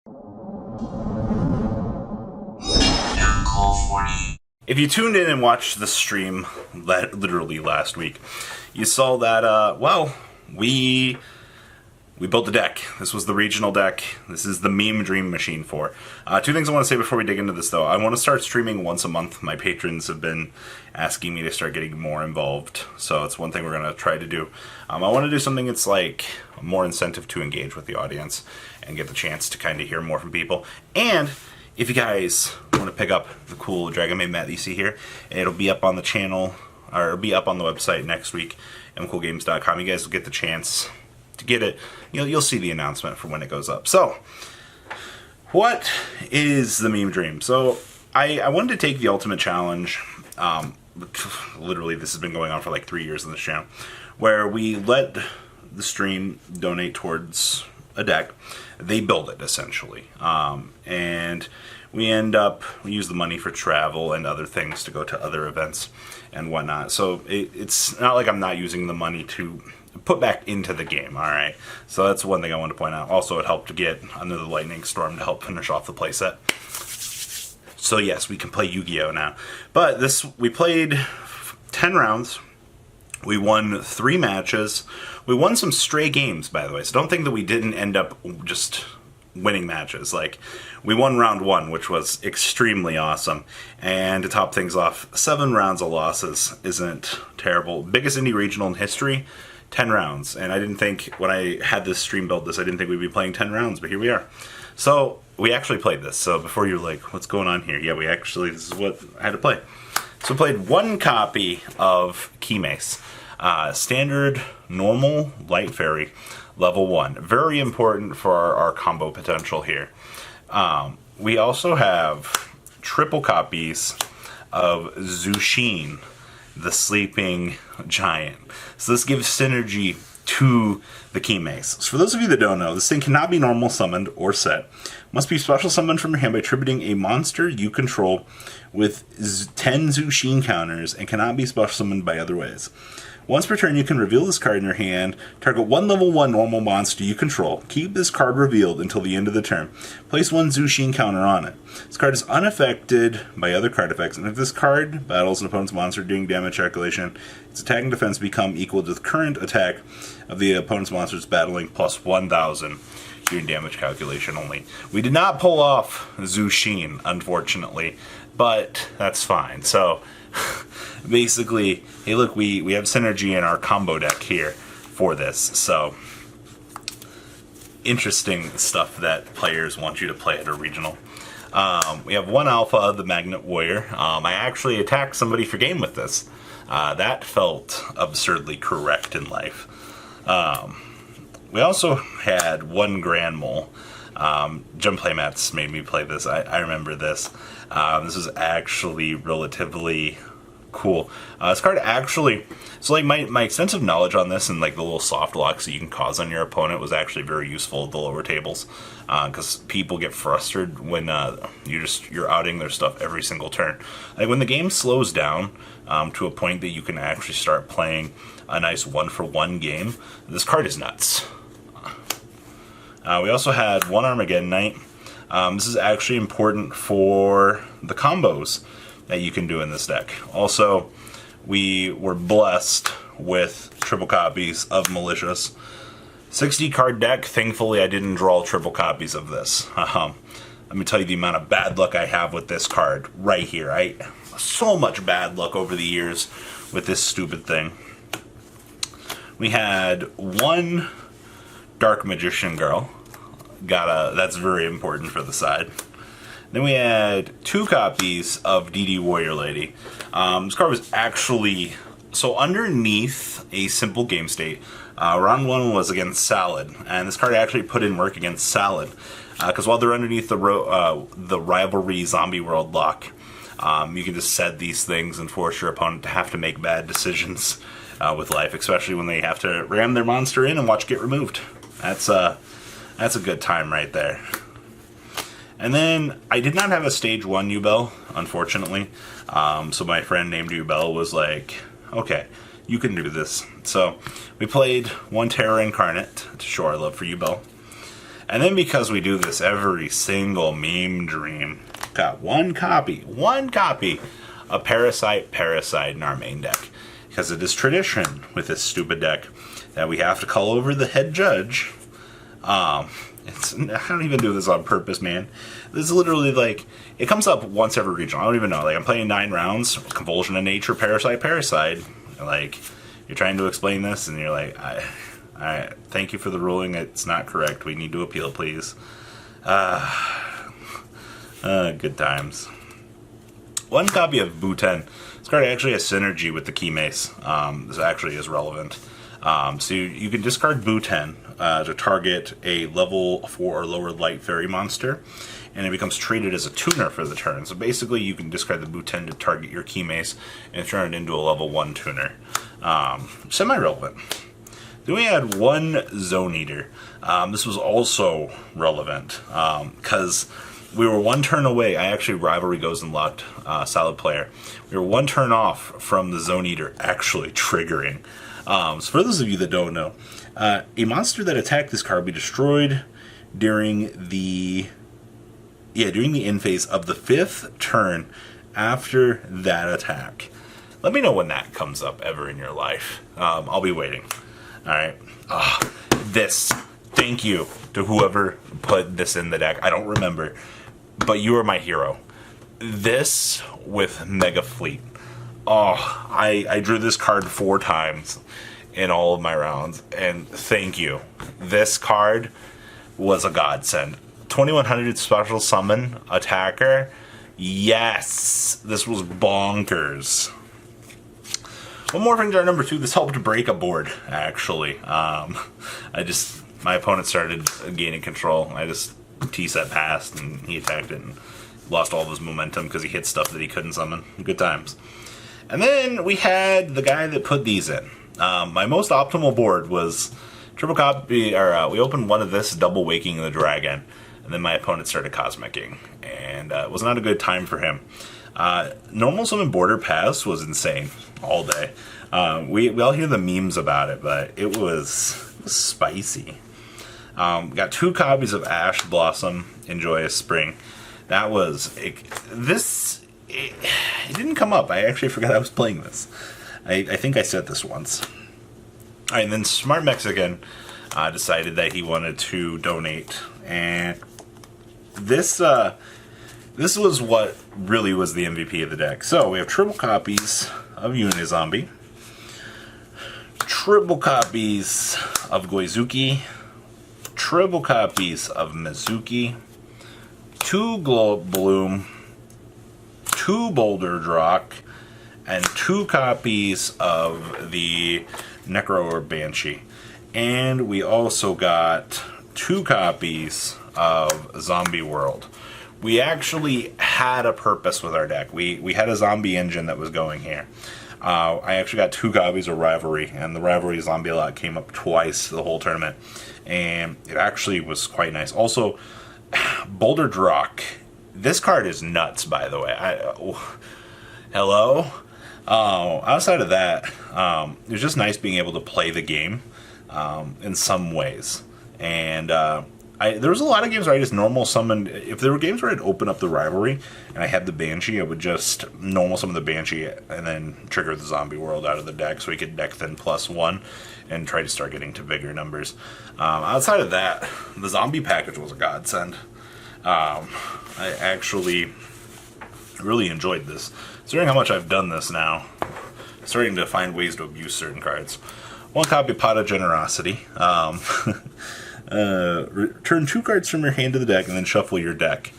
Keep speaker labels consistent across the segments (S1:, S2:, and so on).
S1: If you tuned in and watched the stream literally last week, you saw that, we built the deck. This was the regional deck. This is the Meme Dream Machine 4. Two things I want to say before we dig into this, though. I want to start streaming once a month. My patrons have been asking me to start getting more involved, so it's one thing we're going to try to do. I want to do something that's like more incentive to engage with the audience and get the chance to kind of hear more from people. And if you guys want to pick up the cool Dragon Maid mat that you see here, it'll be up on the channel, or it'll be up on the website next week, mcoolgames.com. You guys will get the chance to get it. You'll see the announcement for when it goes up. So, what is the Meme Dream? So, I wanted to take the ultimate challenge. Literally, this has been going on for like 3 years on this channel, where we let the stream donate towards a deck. They build it, essentially. And we use the money for travel and other things to go to other events and whatnot. So it's not like I'm not using the money to put back into the game, alright? So that's one thing I want to point out. Also, it helped to get Under the Lightning Storm to help finish off the playset. So yes, we can play Yu-Gi-Oh! Now. But we played 10 rounds. We won 3 matches. We won some stray games, by the way, so don't think that we didn't end up just winning matches. Like, we won round 1, which was extremely awesome. And to top things off, 7 rounds of losses isn't terrible. Biggest Indy regional in history, 10 rounds. And I didn't think, when I had this stream build this, I didn't think we'd be playing 10 rounds, but here we are. So, we actually played this. So before you're like, what's going on here? Yeah, this is what I had to play. So we played 1 copy of Key Mace. Standard, normal, light fairy, level 1. Very important for our combo potential here. We also have triple copies of Zushin, the sleeping giant. So this gives synergy to the Key Mace. So for those of you that don't know, this thing cannot be normal summoned or set. Must be special summoned from your hand by attributing a monster you control with 10 Zushin counters and cannot be special summoned by other ways. Once per turn, you can reveal this card in your hand, target 1 level 1 normal monster you control, keep this card revealed until the end of the turn, place 1 Zushin counter on it. This card is unaffected by other card effects, and if this card battles an opponent's monster doing damage calculation, its attack and defense become equal to the current attack of the opponent's monsters battling plus 1,000 doing damage calculation only. We did not pull off Zushin, unfortunately, but that's fine. So, basically, hey look, we have synergy in our combo deck here for this, so interesting stuff that players want you to play at a regional. We have 1 alpha, the Magnet Warrior. I actually attacked somebody for game with this. That felt absurdly correct in life. We also had 1 Grand Mole. Jump Playmats made me play this. I remember this. This is actually relatively cool. This card actually, so like my extensive knowledge on this and like the little soft locks that you can cause on your opponent was actually very useful at the lower tables, because people get frustrated when you're outing their stuff every single turn. Like when the game slows down to a point that you can actually start playing a nice 1-for-1 game, this card is nuts. We also had 1 Armageddon Knight. This is actually important for the combos that you can do in this deck. Also, we were blessed with triple copies of Malicious. 60 card deck. Thankfully, I didn't draw triple copies of this. Let me tell you the amount of bad luck I have with this card right here. So much bad luck over the years with this stupid thing. We had 1 Dark Magician Girl. That's very important for the side. Then we had 2 copies of DD Warrior Lady. This card was actually, so underneath a simple game state, round 1 was against Salad, and this card actually put in work against Salad, because while they're underneath the Rivalry Zombie World lock, you can just set these things and force your opponent to have to make bad decisions with life, especially when they have to ram their monster in and watch get removed. That's a good time right there. And then I did not have a stage 1 Yubel, unfortunately. So my friend named Yubel was like, okay, you can do this. So we played 1 Terror Incarnate to show our love for Yubel. And then because we do this every single meme dream, got one copy of Parasite in our main deck. Because it is tradition with this stupid deck that we have to call over the head judge. I don't even do this on purpose, man. This is literally like, it comes up once every regional. I don't even know. Like, I'm playing 9 rounds, Convulsion of Nature, Parasite. Like, you're trying to explain this, and you're like, I thank you for the ruling. It's not correct. We need to appeal, please. Good times. One copy of Buten. This card actually has synergy with the Key Mace. This actually is relevant. So you can discard Buten to target a level 4 or lower light fairy monster, and it becomes treated as a tuner for the turn. So basically you can discard the Buten to target your Key Mace and turn it into a level 1 tuner. Semi-relevant. Then we had one Zone Eater. This was also relevant because we were one turn away. I actually Rivalry Goes and locked Solid Player. We were one turn off from the Zone Eater actually triggering. So for those of you that don't know, a monster that attacked this card will be destroyed during the end phase of the 5th turn after that attack. Let me know when that comes up ever in your life. I'll be waiting. Alright. Thank you to whoever put this in the deck. I don't remember, but you are my hero. This with Mega Fleet. I drew this card 4 times in all of my rounds, and thank you. This card was a godsend. 2100 special summon attacker. Yes, this was bonkers. One more thing to our number 2. This helped break a board, actually. My opponent started gaining control. I just T-set past, and he attacked it and lost all of his momentum because he hit stuff that he couldn't summon. Good times. And then we had the guy that put these in. My most optimal board was triple copy, or we opened one of this, double Waking the Dragon, and then my opponent started cosmicking, and it was not a good time for him. Normal summon border pass was insane all day. We all hear the memes about it, but it was spicy. Got 2 copies of Ash Blossom in Joyous Spring. That was it didn't come up. I actually forgot I was playing this. I think I said this once. Alright, and then Smart Mexican decided that he wanted to donate, and this was what really was the MVP of the deck. So we have triple copies of Unizombie, triple copies of Goizuki, triple copies of Mizuki, 2 Glow Bloom, 2 Boulder Drock, and 2 copies of the Necro or Banshee. And we also got 2 copies of Zombie World. We actually had a purpose with our deck. We had a zombie engine that was going here. I actually got 2 copies of Rivalry, and the Rivalry Zombie lot came up twice the whole tournament. And it actually was quite nice. Also, Boulder Drock. This card is nuts, by the way. Hello? Outside of that, it was just nice being able to play the game in some ways. And there was a lot of games where I just normal summoned. If there were games where I'd open up the Rivalry and I had the Banshee, I would just normal summon the Banshee and then trigger the Zombie World out of the deck so we could deck thin +1 and try to start getting to bigger numbers. Outside of that, the zombie package was a godsend. I actually really enjoyed this. Considering how much I've done this now, starting to find ways to abuse certain cards. 1 copy Pot of Generosity. Return 2 cards from your hand to the deck and then shuffle your deck.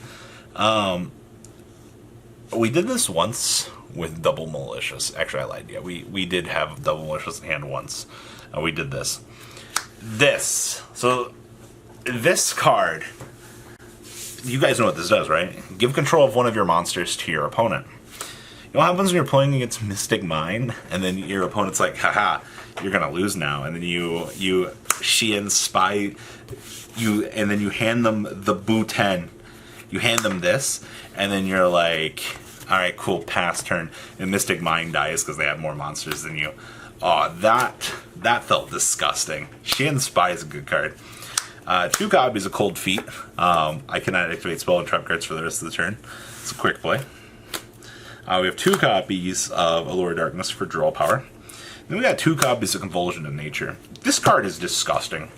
S1: We did this once with Double Malicious. Actually, I lied. Yeah, we did have Double Malicious in hand once. We did this. So, this card, you guys know what this does, right? Give control of one of your monsters to your opponent. You know what happens when you're playing against Mystic Mine, and then your opponent's like, haha, you're gonna lose now, and then you spy, and then you hand them the Buten. You hand them this, and then you're like, alright, cool, pass turn, and Mystic Mine dies because they have more monsters than you. Oh, that felt disgusting. Sheehan Spy is a good card. 2 copies of Cold Feet. I cannot activate spell and trap cards for the rest of the turn. It's a quick play. We have 2 copies of Allure Darkness for draw power. Then we got 2 copies of Convulsion of Nature. This card is disgusting.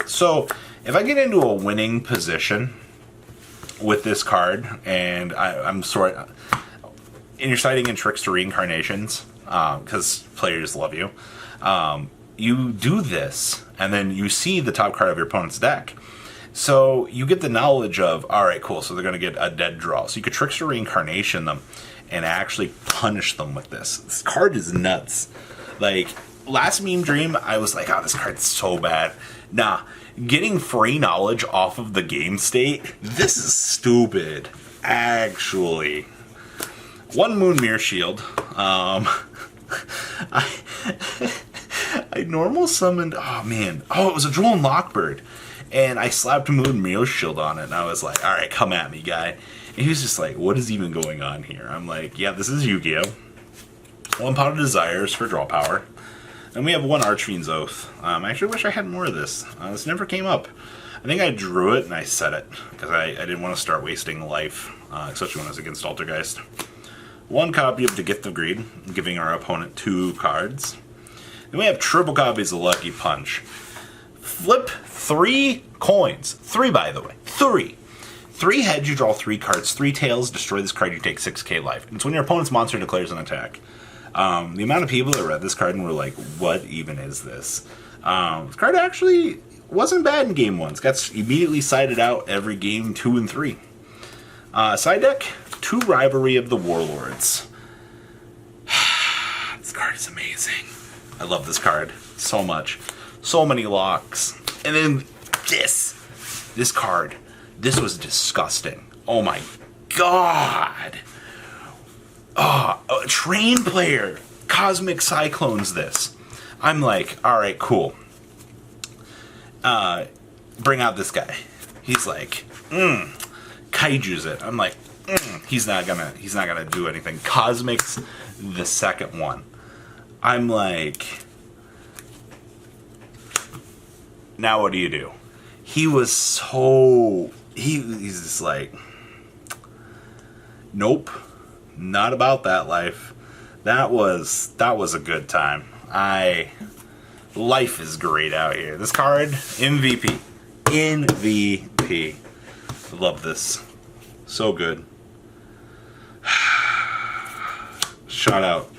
S1: So, if I get into a winning position with this card, and I'm sorry, and you're citing in Trickster Reincarnations, because players love you, you do this, and then you see the top card of your opponent's deck. So you get the knowledge of, alright, cool, so they're going to get a dead draw. So you could Trickster Reincarnation them and actually punish them with this. This card is nuts. Like, last Meme Dream, I was like, oh, this card's so bad. Nah, getting free knowledge off of the game state, this is stupid, actually. 1 Moon Mirror Shield. I normal summoned, it was a Droll and Lockbird. And I slapped Moon Mirror Shield on it, and I was like, alright, come at me, guy. And he was just like, what is even going on here? I'm like, yeah, this is Yu-Gi-Oh! 1 Pot of Desires for draw power. And we have 1 Archfiend's Oath. I actually wish I had more of this. This never came up. I think I drew it and I set it, because I didn't want to start wasting life, especially when I was against Altergeist. 1 copy of the Gift of Greed, giving our opponent 2 cards. Then we have triple copies of Lucky Punch. Flip 3 coins. 3, by the way. 3. 3 heads, you draw 3 cards. 3 tails, destroy this card, you take 6k life. It's when your opponent's monster declares an attack. The amount of people that read this card and were like, what even is this? This card actually wasn't bad in game 1. It's got immediately sided out every game 2 and 3. Side deck, 2 Rivalry of the Warlords. This card is amazing. I love this card so much. So many locks. And then this card. This was disgusting. Oh my god. A Train Player Cosmic Cyclones this. I'm like, alright, cool. Bring out this guy. He's like, Kaiju's it. I'm like, he's not gonna do anything. Cosmic's the second one. I'm like, now what do you do? He was so, he's just like, nope, not about that life. That was a good time. Life is great out here. This card, MVP. MVP. I love this. So good. Shout out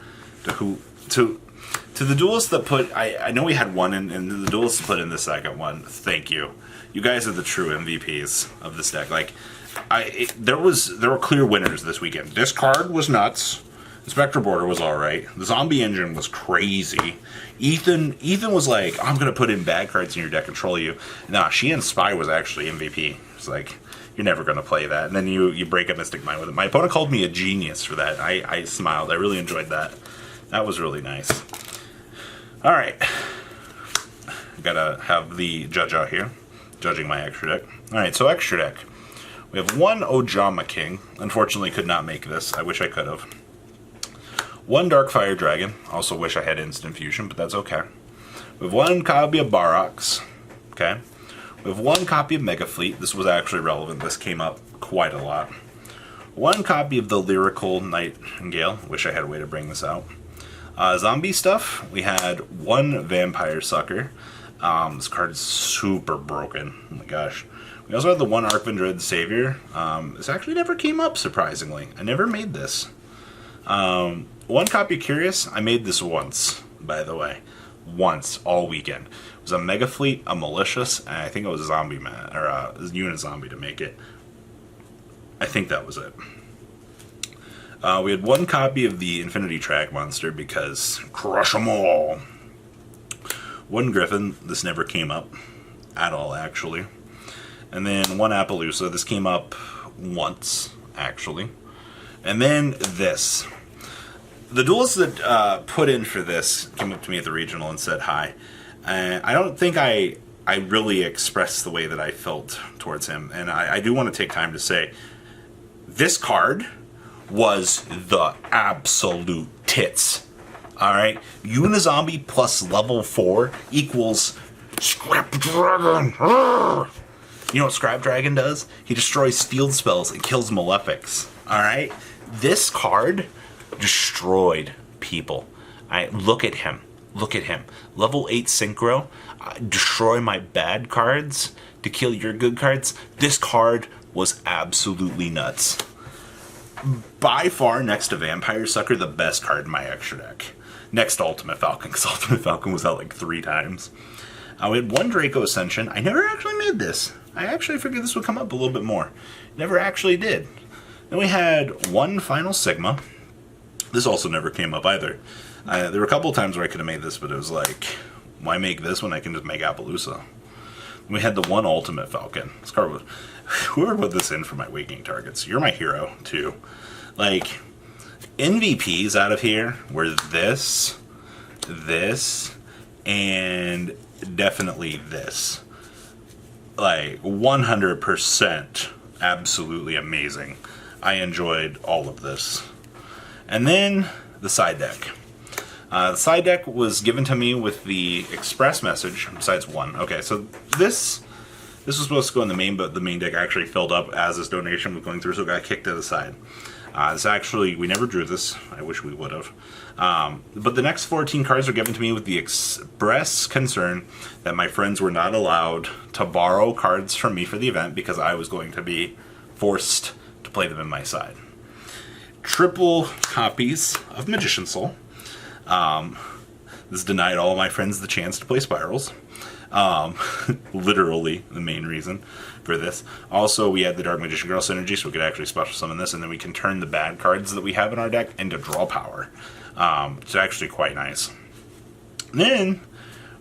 S1: to the duelists that put, I know we had one and the duelists put in the second one. Thank you. You guys are the true MVPs of this deck. Like, there were clear winners this weekend. This card was nuts. The Spectre Border was alright. The Zombie Engine was crazy. Ethan was like, I'm gonna put in bad cards in your deck and troll you. Nah, She and Spy was actually MVP. It's like, you're never gonna play that. And then you break up Mystic Mind with it. My opponent called me a genius for that. I smiled. I really enjoyed that. That was really nice. Alright. Gotta have the judge out here, judging my extra deck. Alright, so extra deck. We have 1 Ojama King. Unfortunately, could not make this. I wish I could have. 1 Darkfire Dragon. Also wish I had Instant Fusion, but that's okay. We have 1 copy of Barox. Okay. We have 1 copy of Mega Fleet. This was actually relevant. This came up quite a lot. 1 copy of the Lyrical Nightingale. Wish I had a way to bring this out. Zombie stuff. We had 1 Vampire Sucker. This card is super broken. Oh my gosh. We also had the 1 Archvindred Savior. This actually never came up, surprisingly. I never made this. 1 copy of Curious. I made this once, by the way. Once, all weekend. It was a Mega Fleet, a Malicious, and I think it was a Zombie Man, or a Unit Zombie to make it. I think that was it. We had 1 copy of the Infinity Track Monster because crush them all. 1 Griffin. This never came up at all, actually. And then 1 Appaloosa. This came up once, actually. And then this. The duelists that put in for this came up to me at the regional and said hi. I don't think I really expressed the way that I felt towards him. And I do want to take time to say, this card was the absolute tits. Alright? Unizombie plus level 4 equals Scrap Dragon! Arrgh! You know what Scrap Dragon does? He destroys field spells and kills malefics. Alright? This card destroyed people. Look at him. Look at him. Level 8 Synchro. Destroy my bad cards to kill your good cards. This card was absolutely nuts. By far, next to Vampire Sucker, the best card in my extra deck. Next to Ultimate Falcon, because Ultimate Falcon was out like 3 times. We had one Draco Ascension. I never actually made this. I actually figured this would come up a little bit more. Never actually did. Then we had one Final Sigma. This also never came up either. There were a couple of times where I could have made this, but it was like, why make this when I can just make Appaloosa? We had the one Ultimate Falcon. This card was... Whoever put this in for my waking targets, you're my hero, too. Like, MVPs out of here were this, and definitely this. Like, 100% absolutely amazing. I enjoyed all of this. And then, the side deck. The side deck was given to me with the express message, besides one. Okay, so this was supposed to go in the main, but the main deck actually filled up as this donation was going through, so it got kicked to the side. This actually, we never drew this. I wish we would have. But the next 14 cards were given to me with the express concern that my friends were not allowed to borrow cards from me for the event because I was going to be forced to play them in my side. Triple copies of Magician's Soul. This denied all my friends the chance to play Spirals. Literally the main reason for this. Also, we had the Dark Magician Girl synergy, so we could actually special summon this, and then we can turn the bad cards that we have in our deck into draw power. It's actually quite nice. Then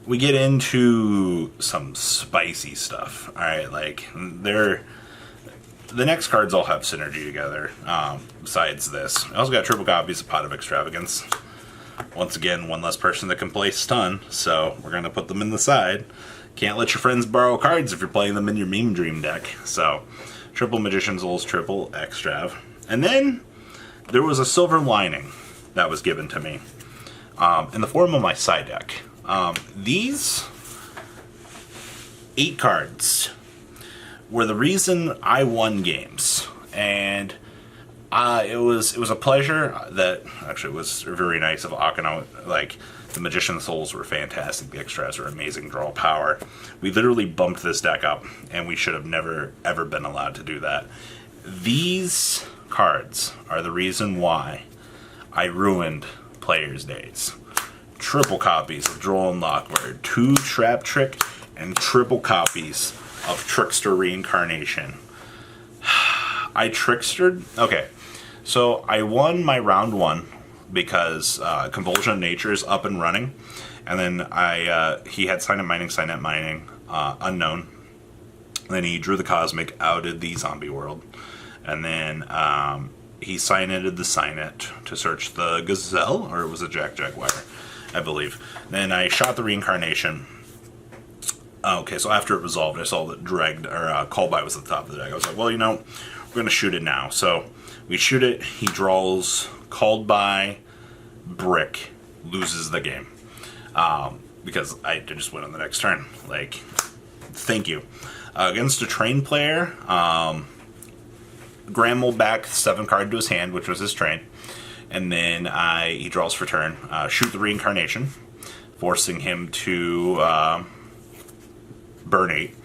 S1: we get into some spicy stuff. Alright, like, the next cards all have synergy together, besides this. I also got triple copies of Pot of Extravagance. Once again, one less person that can play stun, so we're going to put them in the side. Can't let your friends borrow cards if you're playing them in your Meme Dream deck. So, triple Magician's Souls, triple Extrav. And then, there was a silver lining that was given to me in the form of my side deck. These 8 cards were the reason I won games. And it was a pleasure that actually was very nice of Akano. Like, the Magician's Souls were fantastic. The extras were amazing draw power. We literally bumped this deck up, and we should have never ever been allowed to do that. These cards are the reason why I ruined players' days. Triple copies of Droll and Lockward, 2 Trap Trick, and triple copies of Trickster Reincarnation. I trickstered. Okay. So I won my round 1 because Convulsion of Nature is up and running, and then he had Signet Mining, unknown. And then he drew the Cosmic, outed the Zombie World, and then he signeted the Signet to search the Gazelle, or it was a Jaguar, I believe. Then I shot the Reincarnation. Okay, so after it resolved, I saw that Call By was at the top of the deck. I was like, well, you know, we're going to shoot it now. So we shoot it, he draws Called By, Brick, loses the game. Because I just went on the next turn. Like, thank you. Against a trained player, Graham will back 7 card to his hand, which was his train. And then he draws for turn, shoot the Reincarnation, forcing him to burn 8.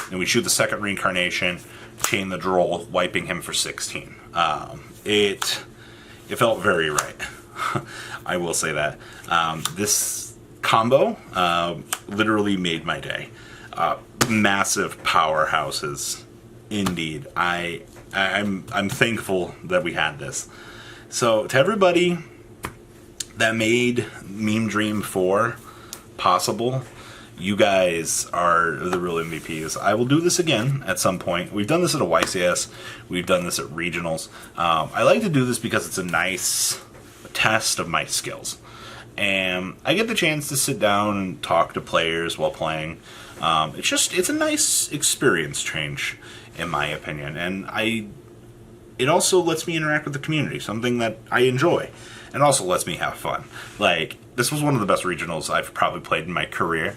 S1: Then we shoot the second Reincarnation, chain the Droll, wiping him for 16. It felt very right. I will say that. This combo literally made my day. Massive powerhouses, indeed. I'm thankful that we had this. So to everybody that made Meme Dream 4 possible, you guys are the real MVPs. I will do this again at some point. We've done this at a YCS. We've done this at regionals. I like to do this because it's a nice test of my skills. And I get the chance to sit down and talk to players while playing. It's a nice experience change, in my opinion. And it also lets me interact with the community, something that I enjoy. And and also lets me have fun. Like, this was one of the best regionals I've probably played in my career.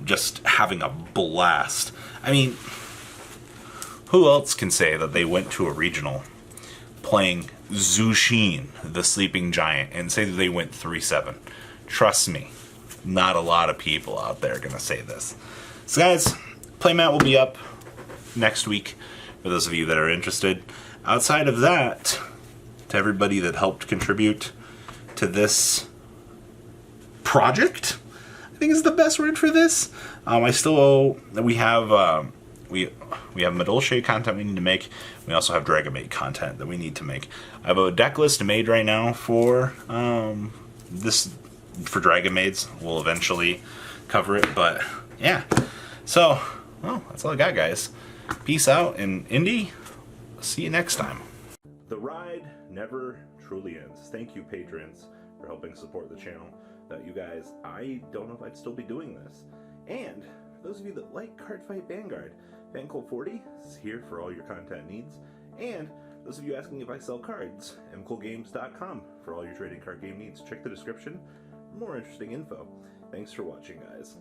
S1: Just having a blast. I mean, who else can say that they went to a regional playing Zushin, the sleeping giant, and say that they went 3-7? Trust me, not a lot of people out there are going to say this. So guys, playmat will be up next week for those of you that are interested. Outside of that, to everybody that helped contribute to this project, I think is the best word for this. I still owe, we have Medolce content we need to make. We also have Dragon Maid content that we need to make. I have a deck list made right now for for Dragon Maids. We'll eventually cover it, but yeah. So, well, that's all I got, guys. Peace out, and Indy, see you next time. The ride never truly ends. Thank you, patrons, for helping support the channel. Without you guys, I don't know if I'd still be doing this. And for those of you that like Cardfight Vanguard, FanCool40 is here for all your content needs. And those of you asking if I sell cards, mcoolgames.com for all your trading card game needs. Check the description for more interesting info. Thanks for watching, guys.